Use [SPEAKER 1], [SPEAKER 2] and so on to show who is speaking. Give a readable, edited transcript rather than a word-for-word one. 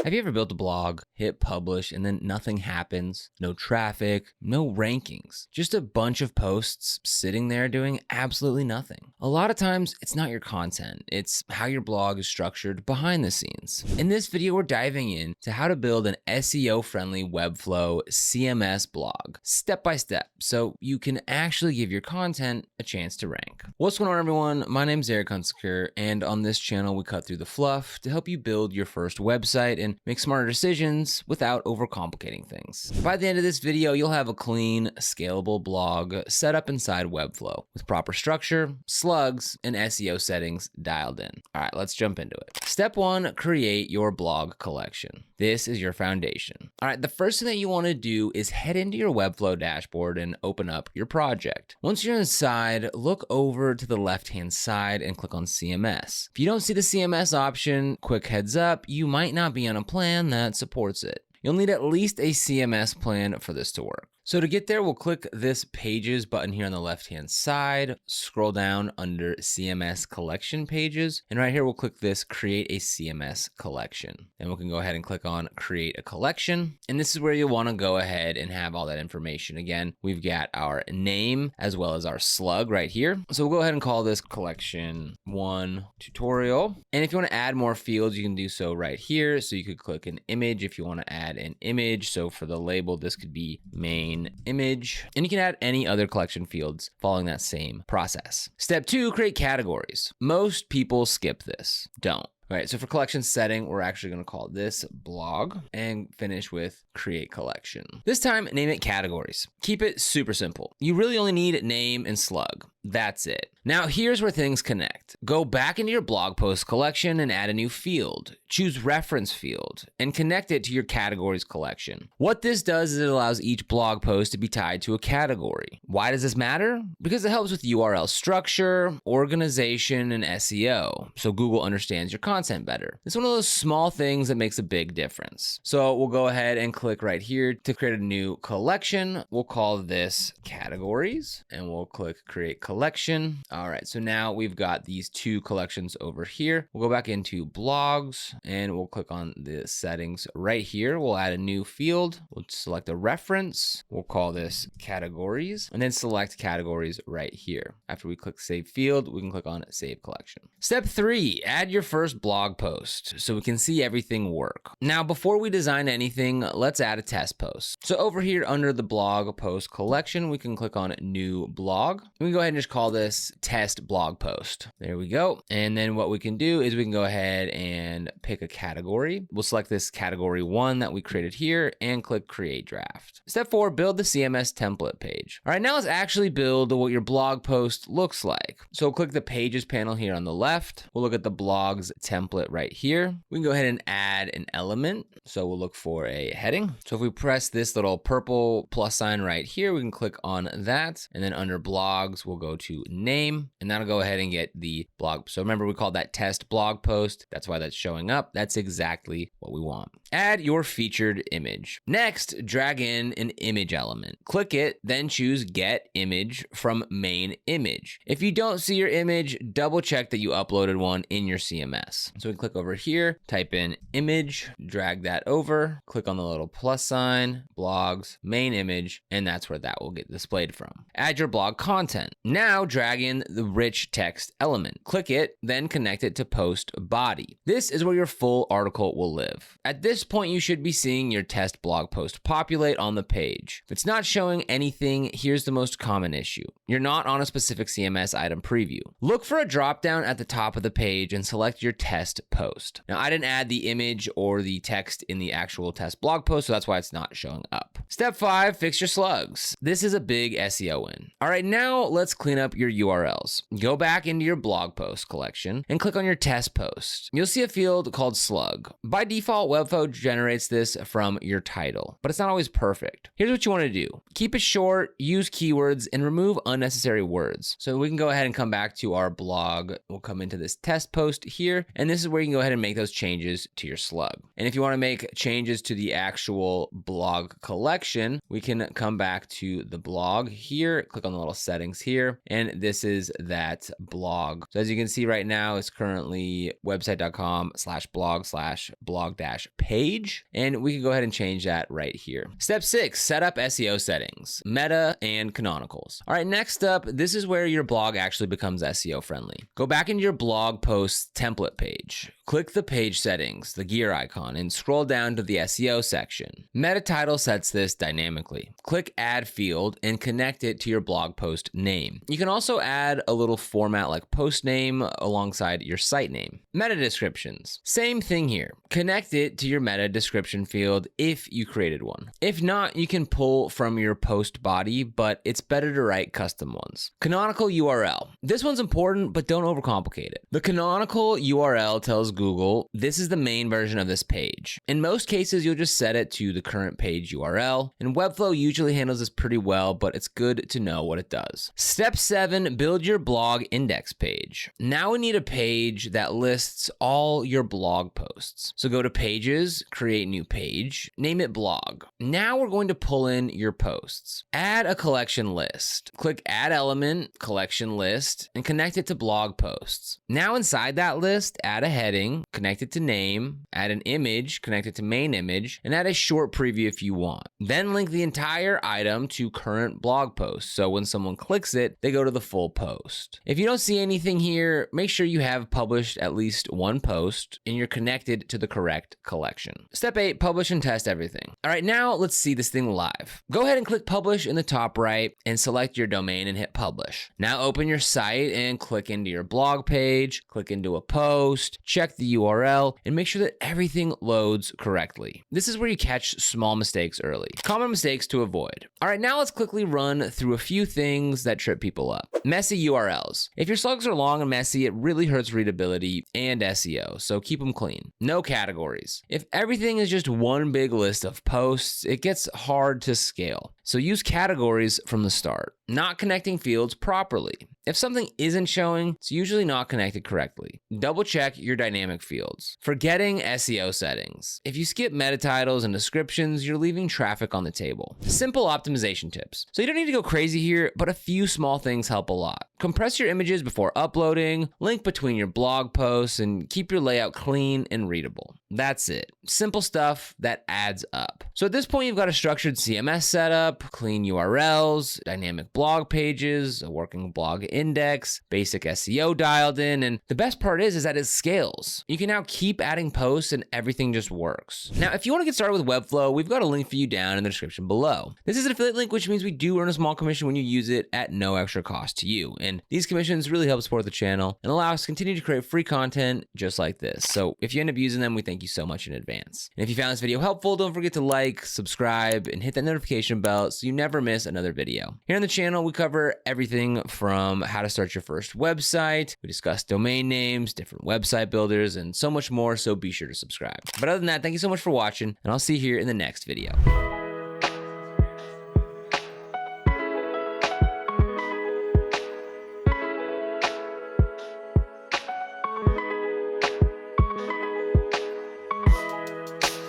[SPEAKER 1] Have you ever built a blog, hit publish, and then nothing happens? No traffic, no rankings, just a bunch of posts sitting there doing absolutely nothing. A lot of times, it's not your content, it's how your blog is structured behind the scenes. In this video, we're diving into how to build an SEO-friendly Webflow CMS blog, step by step, so you can actually give your content a chance to rank. What's going on, everyone? My name's Eric Hunsaker, and on this channel, we cut through the fluff to help you build your first website and make smarter decisions without overcomplicating things. By the end of this video, you'll have a clean, scalable blog set up inside Webflow with proper structure, slugs, and SEO settings dialed in. All right, let's jump into it. Step 1, create your blog collection. This is your foundation. All right, the first thing that you want to do is head into your Webflow dashboard and open up your project. Once you're inside, look over to the left-hand side and click on CMS. If you don't see the CMS option, quick heads up, you might not be on a plan that supports it. You'll need at least a CMS plan for this to work. So to get there, we'll click this Pages button here on the left-hand side, scroll down under CMS Collection Pages, and right here we'll click this Create a CMS Collection. Then we can go ahead and click on Create a Collection, and this is where you'll want to go ahead and have all that information. Again, we've got our name as well as our slug right here. So we'll go ahead and call this Collection 1 Tutorial. And if you want to add more fields, you can do so right here. So you could click an image if you want to add an image. So for the label, this could be main image, and you can add any other collection fields following that same process. Step 2, create categories. Most people skip this. Don't. All right, so for collection setting, we're actually going to call this blog and finish with create collection. This time, name it categories. Keep it super simple. You really only need name and slug. That's it. Now, here's where things connect. Go back into your blog post collection and add a new field. Choose reference field and connect it to your categories collection. What this does is it allows each blog post to be tied to a category. Why does this matter? Because it helps with URL structure, organization, and SEO, so Google understands your content better. It's one of those small things that makes a big difference. So we'll go ahead and click right here to create a new collection. We'll call this categories, and we'll click create collection. All right, so now we've got these two collections over here. We'll go back into blogs and we'll click on the settings right here. We'll add a new field. We'll select a reference. We'll call this categories and then select categories right here. After we click save field, we can click on save collection. Step 3, add your first blog post so we can see everything work. Now, before we design anything, let's add a test post. So over here under the blog post collection, we can click on new blog. We can go ahead and just call this test blog post. There we go. And then what we can do is we can go ahead and pick a category. We'll select this category 1 that we created here and click create draft. Step 4, build the CMS template page. All right, now let's actually build what your blog post looks like. So click the pages panel here on the left. We'll look at the blogs template right here. We can go ahead and add an element. So we'll look for a heading. So if we press this little purple plus sign right here, we can click on that. And then under blogs, we'll go to name, and that'll go ahead and get the blog. So remember, we called that test blog post. That's why that's showing up. That's exactly what we want. Add your featured image. Next, drag in an image element. Click it, then choose get image from main image. If you don't see your image, double check that you uploaded one in your CMS. So we click over here, type in image, drag that over, click on the little plus sign, blogs, main image, and that's where that will get displayed from. Add your blog content. Now drag in the rich text element. Click it, then connect it to post body. This is where your full article will live. At this point, you should be seeing your test blog post populate on the page. If it's not showing anything, here's the most common issue. You're not on a specific CMS item preview. Look for a drop-down at the top of the page and select your test post. Now, I didn't add the image or the text in the actual test blog post, so that's why it's not showing up. Step 5, fix your slugs. This is a big SEO win. All right, now let's clean up your URLs. Go back into your blog post collection and click on your test post. You'll see a field called slug. By default, Webflow generates this from your title, but it's not always perfect. Here's what you want to do. Keep it short, use keywords, and remove unnecessary words. So we can go ahead and come back to our blog. We'll come into this test post here, and this is where you can go ahead and make those changes to your slug. And if you want to make changes to the actual blog collection, collection, we can come back to the blog here, click on the little settings here, and this is that blog. So as you can see right now, it's currently website.com/blog/blog-page, and we can go ahead and change that right here. Step 6, set up SEO settings, meta and canonicals. All right, next up, this is where your blog actually becomes SEO friendly. Go back into your blog post template page. Click the page settings, the gear icon, and scroll down to the SEO section. Meta title sets this dynamically. Click add field and connect it to your blog post name. You can also add a little format like post name alongside your site name. Meta descriptions. Same thing here. Connect it to your meta description field if you created one. If not, you can pull from your post body, but it's better to write custom ones. Canonical URL. This one's important, but don't overcomplicate it. The canonical URL tells Google this is the main version of this page. In most cases, you'll just set it to the current page URL, and Webflow usually handles this pretty well, but it's good to know what it does. Step 7, build your blog index page. Now we need a page that lists all your blog posts. So go to Pages, create new page, name it blog. Now we're going to pull in your posts. Add a collection list. Click Add Element, Collection List, and connect it to blog posts. Now inside that list, add a heading, connect it to name, add an image, connect it to main image, and add a short preview if you want. Then link the entire item to current blog posts, so when someone clicks it, they go to the full post. If you don't see anything here, make sure you have published at least one post and you're connected to the correct collection. Step 8, publish and test everything. All right, now let's see this thing live. Go ahead and click publish in the top right and select your domain and hit publish. Now open your site and click into your blog page, click into a post, check the URL, and make sure that everything loads correctly. This is where you catch small mistakes early. Common mistakes to avoid. All right, now let's quickly run through a few things that trip people up. Messy URLs. If your slugs are long and messy, it really hurts readability and SEO, so keep them clean. No categories. If everything is just one big list of posts, it gets hard to scale. So use categories from the start. Not connecting fields properly. If something isn't showing, it's usually not connected correctly. Double check your dynamic fields. Forgetting SEO settings. If you skip meta titles and descriptions, you're leaving traffic on the table. Simple optimization tips. So you don't need to go crazy here, but a few small things help a lot. Compress your images before uploading, link between your blog posts, and keep your layout clean and readable. That's it. Simple stuff that adds up. So at this point, you've got a structured CMS setup, clean URLs, dynamic blog pages, a working blog index, basic SEO dialed in, and the best part is that it scales. You can now keep adding posts and everything just works. Now, if you want to get started with Webflow, we've got a link for you down in the description below. This is an affiliate link, which means we do earn a small commission when you use it at no extra cost to you. And these commissions really help support the channel and allow us to continue to create free content just like this. So if you end up using them, we thank you so much in advance. And if you found this video helpful, don't forget to like, subscribe, and hit that notification bell so you never miss another video. Here on the channel, we cover everything from how to start your first website. We discuss domain names, different website builders, and so much more, so be sure to subscribe. But other than that, thank you so much for watching, and I'll see you here in the next video.